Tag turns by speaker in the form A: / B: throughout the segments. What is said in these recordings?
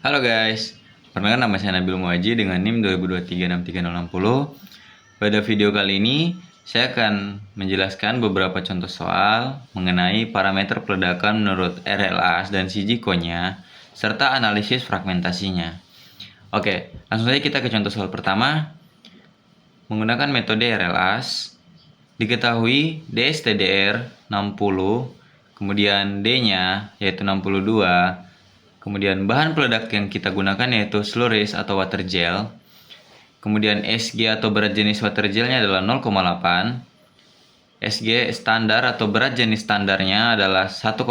A: Halo guys, perkenalkan nama saya Nabil Muaji dengan NIM 20236360. Pada video kali ini, saya akan menjelaskan beberapa contoh soal mengenai parameter peledakan menurut RLAS dan CJKO-nya, serta analisis fragmentasinya. Oke, langsung saja kita ke contoh soal pertama. Menggunakan metode RLAS, diketahui DSTDR 60, kemudian D-nya yaitu 62, kemudian bahan peledak yang kita gunakan yaitu slurries atau water gel. Kemudian SG atau berat jenis water gelnya adalah 0,8. SG standar atau berat jenis standarnya adalah 1,2.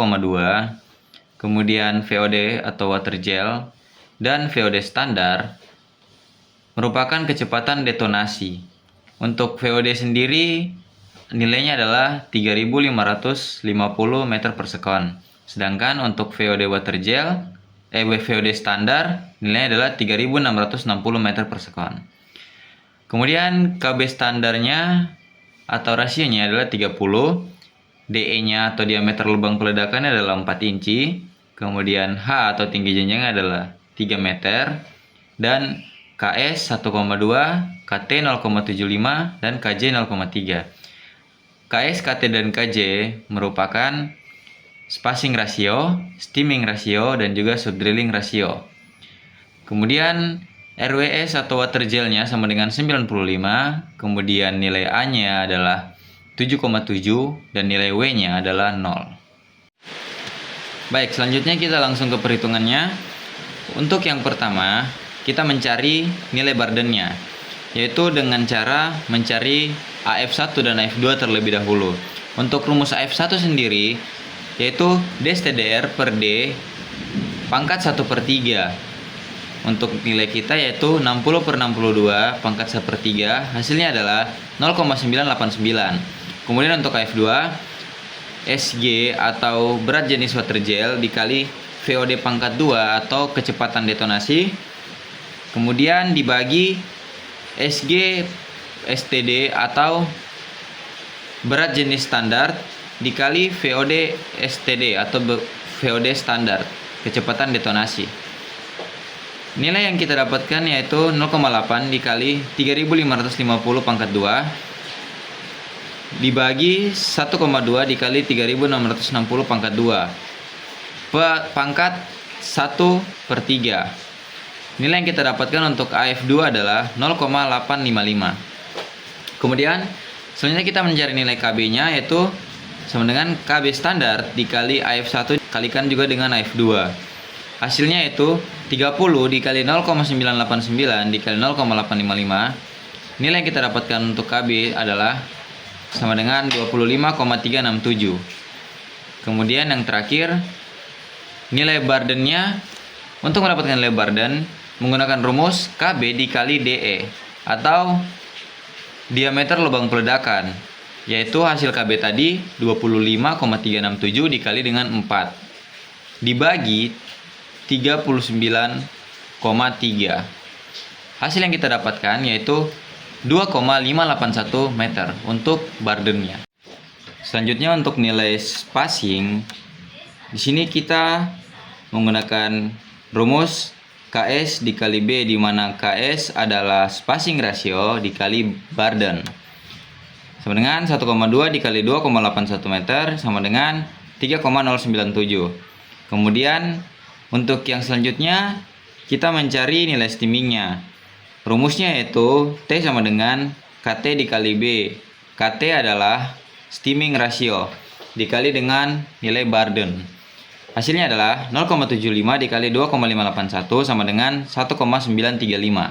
A: Kemudian VOD atau water gel dan VOD standar merupakan kecepatan detonasi. Untuk VOD sendiri nilainya adalah 3550 meter per sekon. Sedangkan untuk VOD water gel VOD standar nilainya adalah 3660 meter per sekon. Kemudian KB standarnya atau rasionya adalah 30. DE-nya atau diameter lubang peledakannya adalah 4 inci. Kemudian H atau tinggi jenjangnya adalah 3 meter. Dan KS 1,2, KT 0,75, dan KJ 0,3. KS, KT, dan KJ merupakan spacing ratio, steaming ratio, dan juga subdrilling ratio. Kemudian RWS atau water gelnya sama dengan 95, kemudian nilai A-nya adalah 7,7 dan nilai W-nya adalah 0. Baik, selanjutnya kita langsung ke perhitungannya. Untuk yang pertama, kita mencari nilai Bardennya, yaitu dengan cara mencari AF1 dan AF2 terlebih dahulu. Untuk rumus AF1 sendiri yaitu DSTDR per D pangkat 1/3. Untuk nilai kita yaitu 60 per 62 pangkat 1/3, hasilnya adalah 0,989. Kemudian untuk AF2, SG atau berat jenis water gel dikali VOD pangkat 2 atau kecepatan detonasi, kemudian dibagi SG STD atau berat jenis standar dikali VOD STD atau VOD standar, kecepatan detonasi. Nilai yang kita dapatkan yaitu 0,8 dikali 3550 pangkat 2 dibagi 1,2 dikali 3660 pangkat 2 pangkat 1/3. Nilai yang kita dapatkan untuk AF2 adalah 0,855. Kemudian selanjutnya kita mencari nilai KB-nya yaitu sama dengan KB standar dikali AF1 kalikan juga dengan AF2. Hasilnya itu 30 dikali 0,989 dikali 0,855. Nilai yang kita dapatkan untuk KB adalah sama dengan 25,367. Kemudian yang terakhir, nilai Bardennya. Untuk mendapatkan nilai Barden menggunakan rumus KB dikali DE atau diameter lubang peledakan, yaitu hasil KB tadi 25,367 dikali dengan 4 dibagi 39,3. Hasil yang kita dapatkan yaitu 2,581 meter untuk Bardennya. Selanjutnya untuk nilai spacing, di sini kita menggunakan rumus KS dikali B, di mana KS adalah spacing ratio dikali Barden, sama dengan 1,2 dikali 2,81 meter sama dengan 3,097. Kemudian untuk yang selanjutnya kita mencari nilai steamingnya. Rumusnya yaitu T sama dengan KT dikali B. KT adalah steaming ratio dikali dengan nilai Barden. Hasilnya adalah 0,75 dikali 2,581 sama dengan 1,935.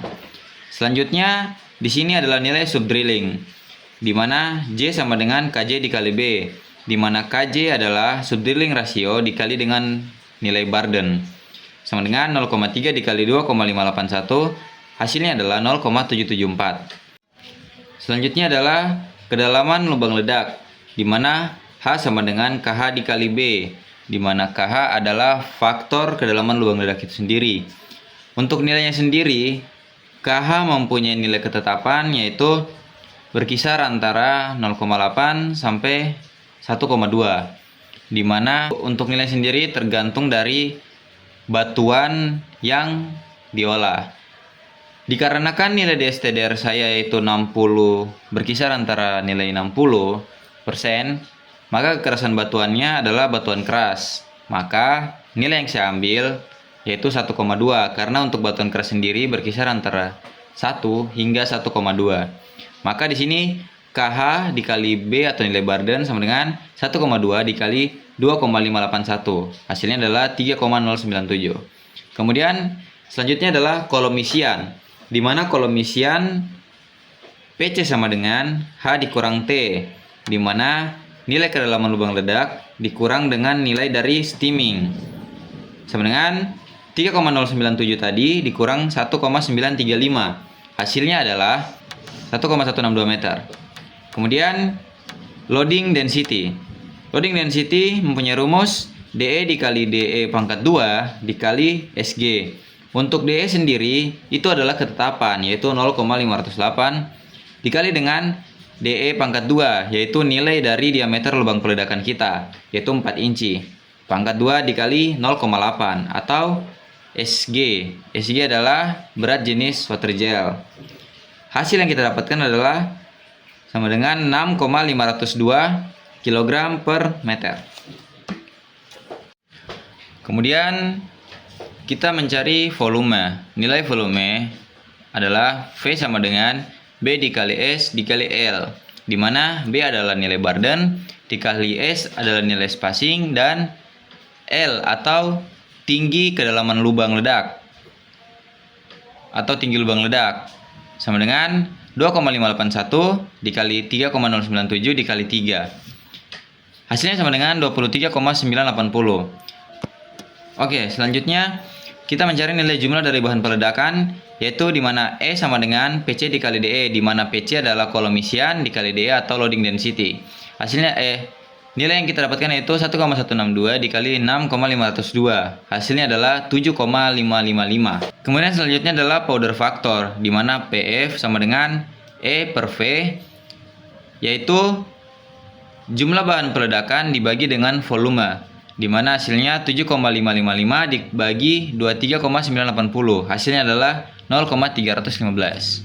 A: Selanjutnya di sini adalah nilai subdrilling, di mana J sama dengan KJ dikali B, di mana KJ adalah subdrilling ratio dikali dengan nilai Barden, sama dengan 0,3 dikali 2,581, hasilnya adalah 0,774. Selanjutnya adalah kedalaman lubang ledak, di mana H sama dengan KH dikali B, di mana KH adalah faktor kedalaman lubang ledak itu sendiri. Untuk nilainya sendiri, KH mempunyai nilai ketetapan yaitu berkisar antara 0,8 sampai 1,2, di mana untuk nilai sendiri tergantung dari batuan yang diolah. Dikarenakan nilai DSTDR saya yaitu 60, berkisar antara nilai 60%, maka kekerasan batuannya adalah batuan keras. Maka nilai yang saya ambil yaitu 1,2, karena untuk batuan keras sendiri berkisar antara 1 hingga 1,2. Maka di sini KH dikali B atau nilai Barden sama dengan 1,2 dikali 2,581. Hasilnya adalah 3,097. Kemudian selanjutnya adalah kolom isian, di mana kolom isian PC sama dengan H dikurang T, di mana nilai kedalaman lubang ledak dikurang dengan nilai dari steaming, sama dengan 3,097 tadi dikurang 1,935. Hasilnya adalah 1,162 meter. Kemudian loading density. Loading density mempunyai rumus DE dikali DE pangkat 2 dikali SG. Untuk DE sendiri itu adalah ketetapan, yaitu 0,508 dikali dengan DE pangkat 2, yaitu nilai dari diameter lubang peledakan kita, yaitu 4 inci. Pangkat 2 dikali 0,8 atau SG. SG adalah berat jenis water gel. Hasil yang kita dapatkan adalah sama dengan 6,502 kg per meter. Kemudian kita mencari volume. Nilai volume adalah V sama dengan B dikali S dikali L, di mana B adalah nilai Barden, dikali S adalah nilai spacing, dan L atau tinggi kedalaman lubang ledak atau tinggi lubang ledak sama dengan 2,581 dikali 3,097 dikali 3. Hasilnya sama dengan 23,980. Oke, selanjutnya kita mencari nilai jumlah dari bahan peledakan, yaitu di mana E sama dengan PC dikali DE, di mana PC adalah kolom isian dikali DE atau loading density. Hasilnya nilai yang kita dapatkan yaitu 1,162 dikali 6,502. Hasilnya adalah 7,555. Kemudian selanjutnya adalah powder factor, di mana PF sama dengan E per V, yaitu jumlah bahan peledakan dibagi dengan volume, di mana hasilnya 7,555 dibagi 23,980. Hasilnya adalah 0,315.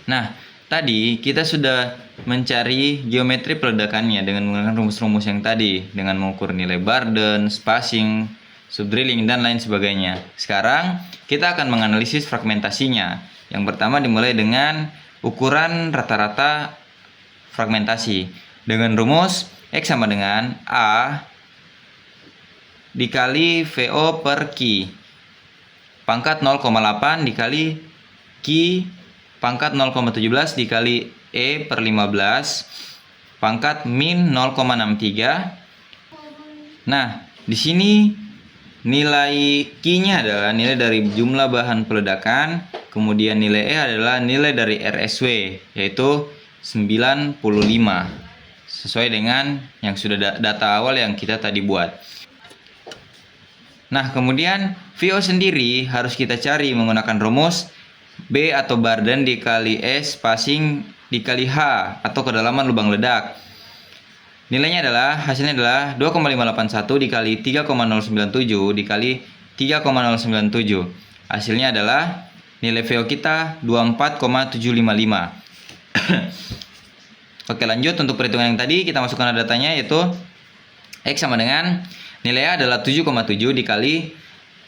A: Nah, tadi kita sudah mencari geometri peledakannya dengan menggunakan rumus-rumus yang tadi, dengan mengukur nilai Barden, spacing, subdrilling, dan lain sebagainya. Sekarang kita akan menganalisis fragmentasinya. Yang pertama dimulai dengan ukuran rata-rata fragmentasi dengan rumus X sama dengan A dikali VO per Q pangkat 0,8 dikali Q pangkat 0,17 dikali E per 15 pangkat min 0,63. Nah, di sini nilai Q-nya adalah nilai dari jumlah bahan peledakan, kemudian nilai E adalah nilai dari RSW, yaitu 95, sesuai dengan yang sudah data awal yang kita tadi buat. Nah, kemudian VO sendiri harus kita cari menggunakan rumus B atau Barden dikali S spacing dikali H atau kedalaman lubang ledak. Nilainya adalah, hasilnya adalah 2,581 dikali 3,097 dikali 3,097. Hasilnya adalah nilai VO kita 24,755. Oke, lanjut untuk perhitungan yang tadi kita masukkan datanya, yaitu X sama dengan nilai A adalah 7,7 dikali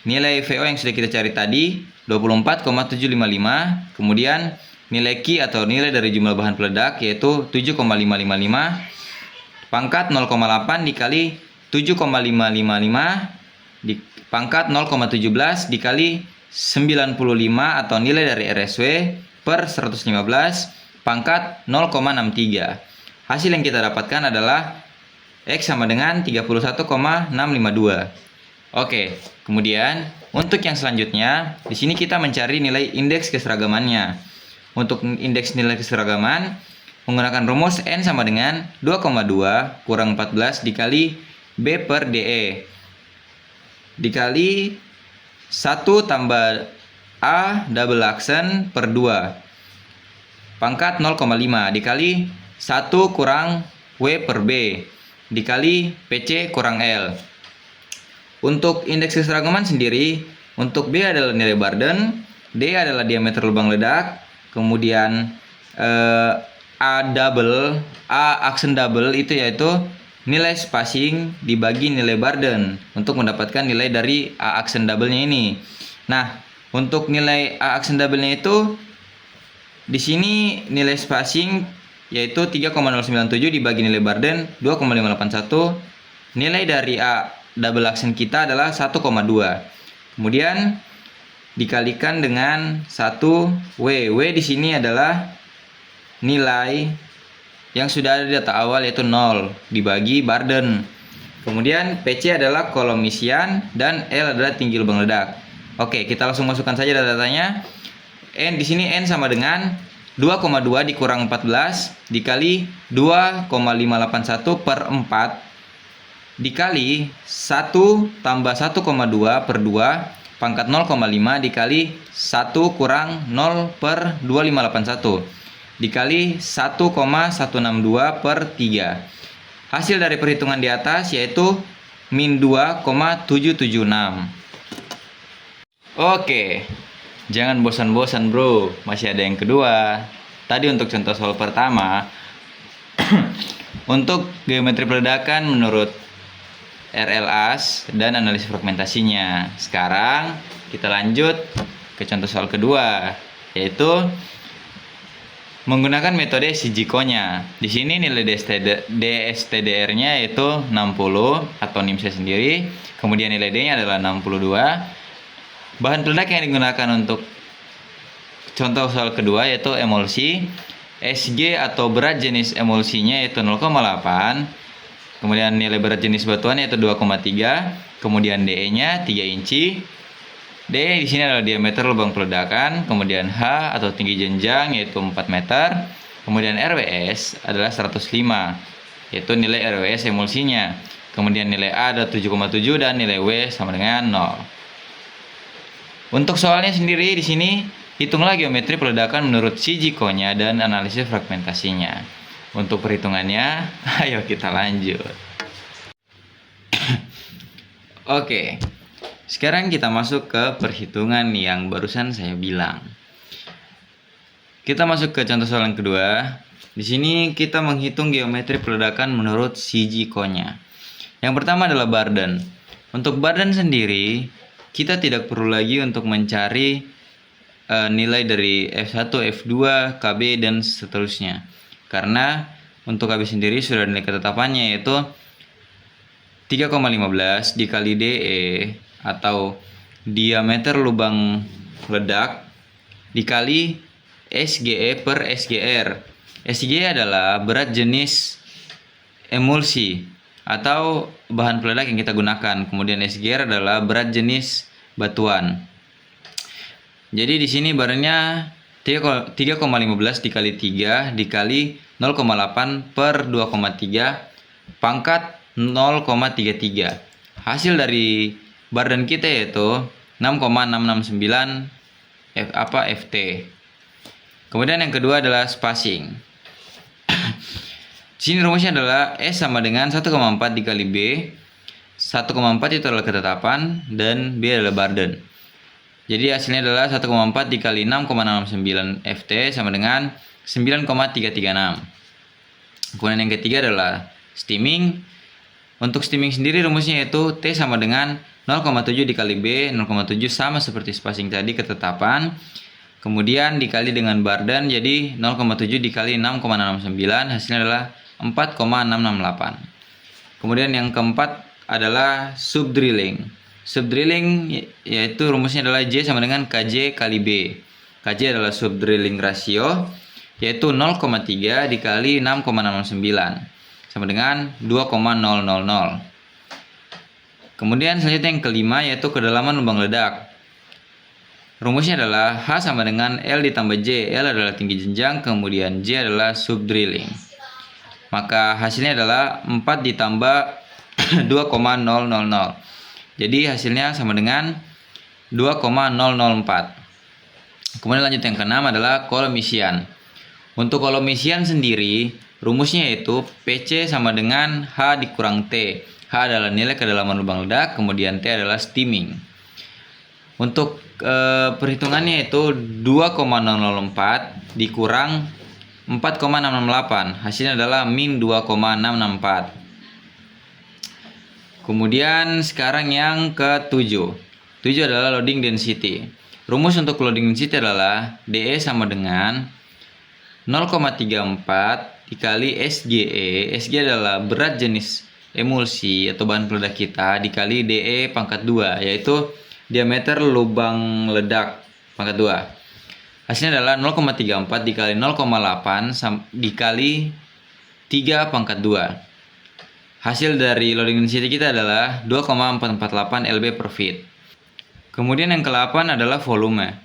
A: nilai VO yang sudah kita cari tadi 24,755, kemudian nilai Q atau nilai dari jumlah bahan peledak yaitu 7,555 pangkat 0,8 dikali 7,555 di pangkat 0,17 dikali 95 atau nilai dari RSW per 115 pangkat 0,63. Hasil yang kita dapatkan adalah X sama dengan 31,652. Oke, kemudian untuk yang selanjutnya, di sini kita mencari nilai indeks keseragamannya. Untuk indeks nilai keseragaman menggunakan rumus N sama dengan 2,2 kurang 14 dikali B per DE dikali 1 tambah A double aksen per 2 pangkat 0,5 dikali 1 kurang W per B dikali PC kurang L. Untuk indeks keseragaman sendiri, untuk B adalah nilai Barden, D adalah diameter lubang ledak, kemudian A aksen double itu yaitu nilai spacing dibagi nilai Barden untuk mendapatkan nilai dari A aksen double-nya ini. Nah, untuk nilai A aksen double-nya itu di sini nilai spacing yaitu 3,097 dibagi nilai Barden 2,581. Nilai dari A double aksen kita adalah 1,2. Kemudian dikalikan dengan 1 W. W di sini adalah nilai yang sudah ada di data awal yaitu 0 dibagi Barden. Kemudian PC adalah kolom isian dan L adalah tinggi lubang ledak. Oke, kita langsung masukkan saja data-datanya. N di sini N sama dengan 2,2 dikurang 14 dikali 2,581 per 4 dikali 1 tambah 1,2 per 2 pangkat 0,5 dikali 1 kurang 0 per 2581 dikali 1,162 per 3. Hasil dari perhitungan di atas yaitu min 2,776. Oke, jangan bosan-bosan bro, masih ada yang kedua. Tadi untuk contoh soal pertama untuk geometri peledakan menurut RLAS dan analisis fragmentasinya. Sekarang kita lanjut ke contoh soal kedua, yaitu menggunakan metode Shijiko-nya. Di sini nilai DSTDR-nya yaitu 60 atau NIM saya sendiri, kemudian nilai D-nya adalah 62. Bahan peledak yang digunakan untuk contoh soal kedua yaitu emulsi. SG atau berat jenis emulsinya yaitu 0,8. Kemudian nilai berat jenis batuan yaitu 2,3. Kemudian DE-nya 3 inci. D di sini adalah diameter lubang peledakan. Kemudian H atau tinggi jenjang yaitu 4 meter. Kemudian RWS adalah 105, yaitu nilai RWS emulsinya. Kemudian nilai A ada 7,7 dan nilai W sama dengan 0. Untuk soalnya sendiri di sini hitunglah geometri peledakan menurut Shijiko-nya dan analisis fragmentasinya. Untuk perhitungannya, ayo kita lanjut. Oke, sekarang kita masuk ke perhitungan yang barusan saya bilang. Kita masuk ke contoh soal yang kedua. Di sini kita menghitung geometri peledakan menurut Shijiko-nya. Yang pertama adalah Barden. Untuk Barden sendiri, kita tidak perlu lagi untuk mencari nilai dari F1, F2, KB, dan seterusnya. Karena untuk KB sendiri sudah nilai ketetapannya yaitu 3,15 dikali DE atau diameter lubang ledak dikali SGE per SGR. SGE adalah berat jenis emulsi atau bahan peledak yang kita gunakan. Kemudian SGR adalah berat jenis batuan. Jadi di sini barangnya 3,15 dikali 3 dikali 0,8 per 2,3 pangkat 0,33. Hasil dari Barden kita yaitu 6,669 FT. Kemudian yang kedua adalah spacing. Di sini rumusnya adalah S sama dengan 1,4 dikali B. 1,4 itu adalah ketetapan dan B adalah Barden. Jadi hasilnya adalah 1,4 dikali 6,669 FT sama dengan 9,336. Kemudian yang ketiga adalah steaming. Untuk steaming sendiri rumusnya yaitu T sama dengan 0,7 dikali B. 0,7 sama seperti spacing tadi ketetapan. Kemudian dikali dengan Barden jadi 0,7 dikali 6,669 hasilnya adalah 4,668. Kemudian yang keempat adalah subdrilling. Subdrilling yaitu rumusnya adalah J sama dengan KJ kali B. KJ adalah subdrilling ratio yaitu 0,3 dikali 6,669 sama dengan 2,000. Kemudian selanjutnya yang kelima yaitu kedalaman lubang ledak. Rumusnya adalah H sama dengan L ditambah J. L adalah tinggi jenjang, kemudian J adalah subdrilling. Maka hasilnya adalah 4 ditambah 2,000. Jadi hasilnya sama dengan 2,004. Kemudian lanjut yang keenam adalah kolom isian. Untuk kolom isian sendiri rumusnya yaitu PC sama dengan H dikurang T. H adalah nilai kedalaman lubang ledak, kemudian T adalah steaming. Untuk perhitungannya itu 2,004 dikurang 4,668, hasilnya adalah min 2,664. Kemudian sekarang yang ke-7. 7 adalah loading density. Rumus untuk loading density adalah DE sama dengan 0,34 dikali SGE. SGE adalah berat jenis emulsi atau bahan peledak kita dikali DE pangkat 2, yaitu diameter lubang ledak pangkat 2. Hasilnya adalah 0,34 dikali 0,8 dikali 3 pangkat 2. Hasil dari loading density kita adalah 2,448 lb per feet. Kemudian yang ke-8 adalah volume.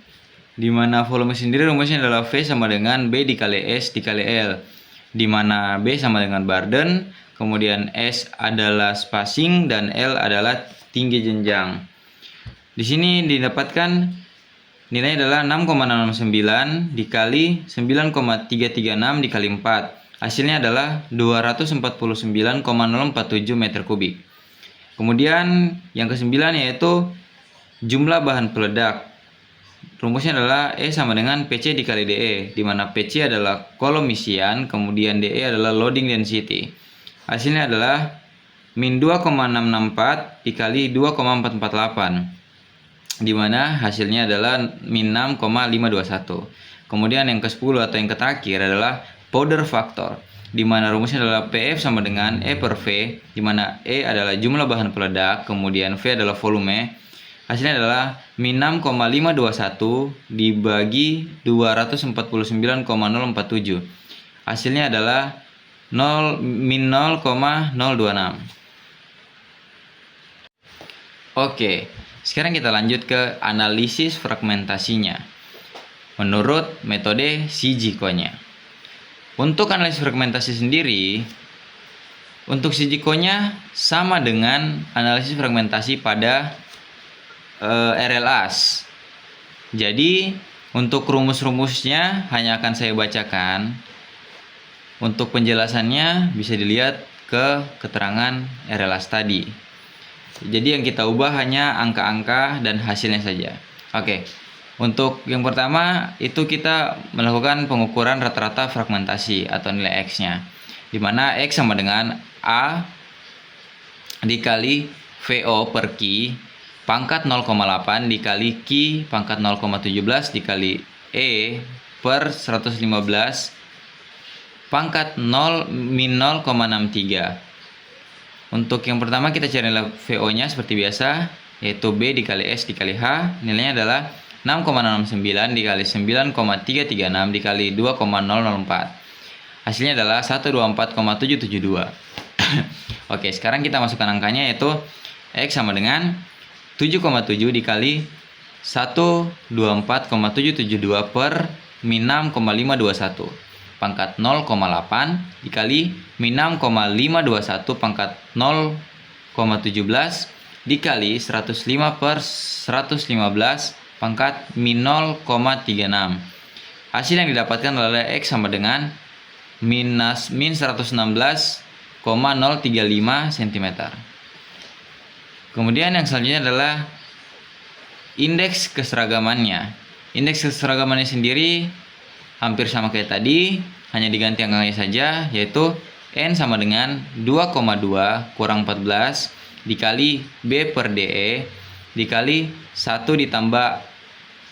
A: Di mana volume sendiri rumusnya adalah V sama dengan B dikali S dikali L. Di mana B sama dengan burden, kemudian S adalah spacing dan L adalah tinggi jenjang. Di sini didapatkan nilainya adalah 6,669 dikali 9,336 dikali 4. Hasilnya adalah 249,047 meter kubik. Kemudian yang ke-9 yaitu jumlah bahan peledak. Rumusnya adalah E sama dengan PC dikali DE, di mana PC adalah kolom isian, kemudian DE adalah loading density. Hasilnya adalah min 2,664 dikali 2,448, di mana hasilnya adalah min 6,521. Kemudian yang ke-10 atau yang terakhir adalah powder factor, di mana rumusnya adalah PF sama dengan E per V, di mana E adalah jumlah bahan peledak, kemudian V adalah volume. Hasilnya adalah min 6,521 dibagi 249,047. Hasilnya adalah min 0,026. Oke, sekarang kita lanjut ke analisis fragmentasinya menurut metode Shijiko-nya. Untuk analisis fragmentasi sendiri, untuk Shijiko-nya sama dengan analisis fragmentasi pada RLAS. Jadi untuk rumus-rumusnya hanya akan saya bacakan. Untuk penjelasannya bisa dilihat ke keterangan RLAS tadi. Jadi yang kita ubah hanya angka-angka dan hasilnya saja. Oke. Untuk yang pertama itu kita melakukan pengukuran rata-rata fragmentasi atau nilai X-nya. Di mana X sama dengan A dikali VO per Q pangkat 0,8 dikali Q pangkat 0,17 dikali E per 115 pangkat 0 min 0,63. Untuk yang pertama kita cari nilai VO nya seperti biasa, yaitu B dikali S dikali H. Nilainya adalah 6,69 dikali 9,336 dikali 2,004. Hasilnya adalah 124,772. Oke, sekarang kita masukkan angkanya, yaitu X sama dengan 7,7 dikali 124,772 per min 6,521 pangkat 0,8 dikali min 6,521 pangkat 0,17 dikali 105 per 115 pangkat min 0,36. Hasil yang didapatkan adalah X sama dengan min 116,035 cm. Kemudian yang selanjutnya adalah indeks keseragamannya. Indeks keseragamannya sendiri hampir sama kayak tadi, hanya diganti angkanya saja, yaitu N sama dengan 2,2 kurang 14 dikali B per DE dikali 1 ditambah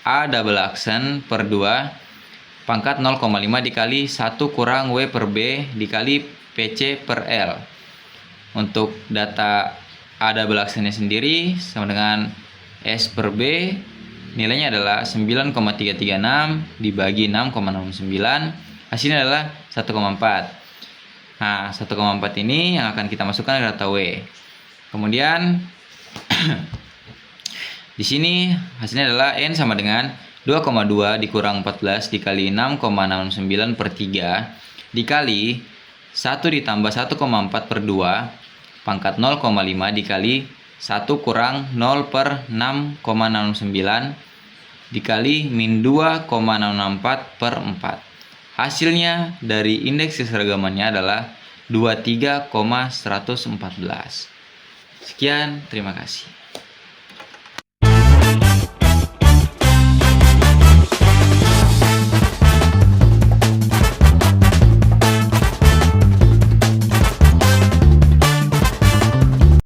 A: A double accent per 2 pangkat 0,5 dikali 1 kurang W per B dikali PC per L. Untuk data A double accentnya sendiri sama dengan S per B, nilainya adalah 9,336 dibagi 6,69, hasilnya adalah 1,4. Nah, 1,4 ini yang akan kita masukkan ke data W. Kemudian di sini hasilnya adalah N sama dengan 2,2 dikurang 14 dikali 6,69 per 3 dikali 1 ditambah 1,4 per 2 pangkat 0,5 dikali 1 kurang 0 per 6,69 dikali min 2,064 per 4. Hasilnya dari indeks keseragamannya adalah 23,114. Sekian, terima kasih.